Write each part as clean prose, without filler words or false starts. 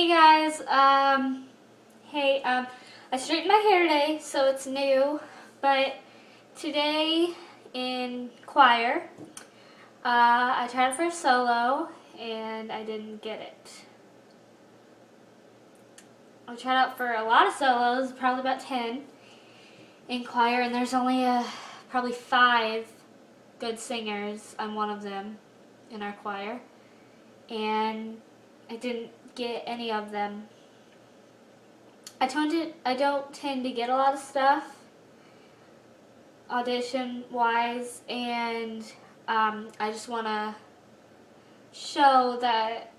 Hey guys, I straightened my hair today, so it's new, but today in choir, I tried for a solo, and I didn't get it. I tried out for a lot of solos, probably about 10 in choir, and there's only probably 5 good singers. I'm one of them in our choir, and I didn't get any of them. I don't tend to get a lot of stuff audition wise, and I just want to show that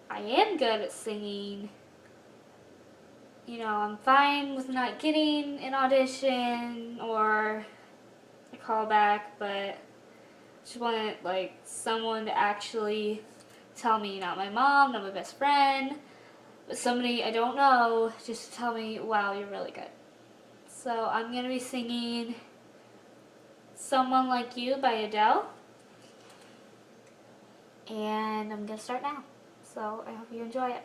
I am good at singing. You know, I'm fine with not getting an audition or a callback, but I just wanted someone to actually tell me, not my mom, not my best friend, but somebody I don't know, just to tell me, wow, you're really good. So I'm going to be singing Someone Like You by Adele, and I'm going to start now. So I hope you enjoy it.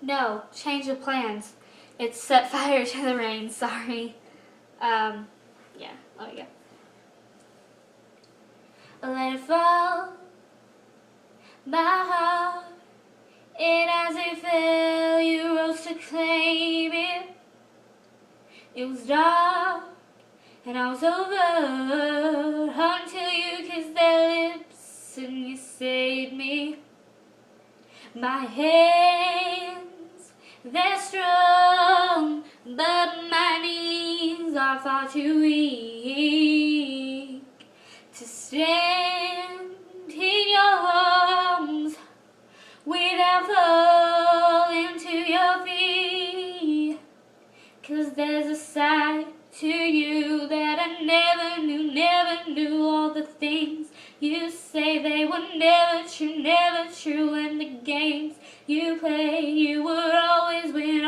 No, change of plans. It's set fire to the rain, sorry. Yeah, there we go. Let it fall, my heart, and as it fell, you rose to claim it. It was dark, and I was over, until you kissed their lips, and you saved me. My hands, they're strong, but my knees are far too weak to stand in your arms without falling to your feet. 'Cause there's a side to you that I never knew all the things you say they were never true, and the games you play, you would always win,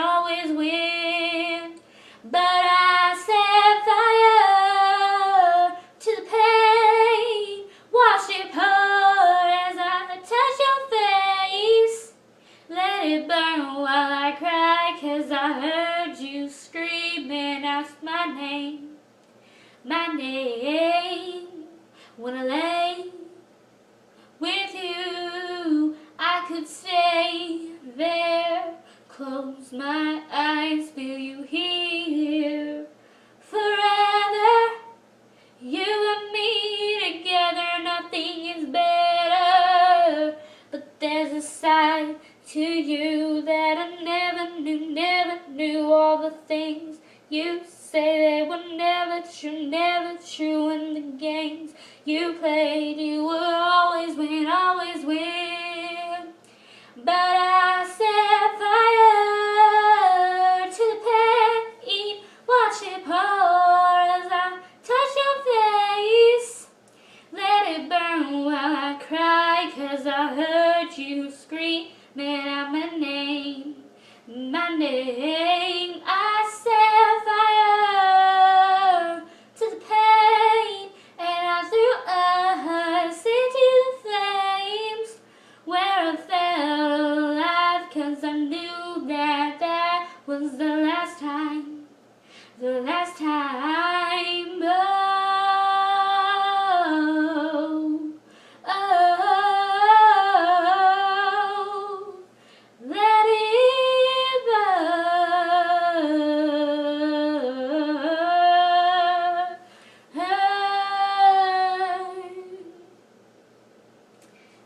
but I set fire to the pain, watch it pour as I touch your face, let it burn while I cry, 'cause I heard you screaming out my name, when I lay with you, I could stay there, close my eyes, feel you here, forever, you and me together, nothing is better, but there's a side to you that I never knew all the things you say they were never true, and the games you played, you would always win, but I set fire to the pain, watch it pour as I touch your face, let it burn while I cry, 'cause I heard you screaming out my name, I set fire to the pain, and I threw us into the flames, where I felt alive, 'cause I knew that was the last time, let it burn.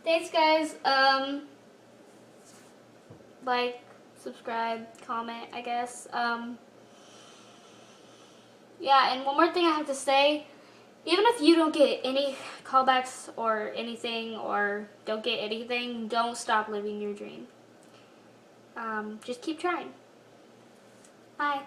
Thanks guys, like, subscribe, comment, I guess. Yeah, and one more thing I have to say, even if you don't get any callbacks or anything, or don't get anything, don't stop living your dream. Just keep trying. Bye.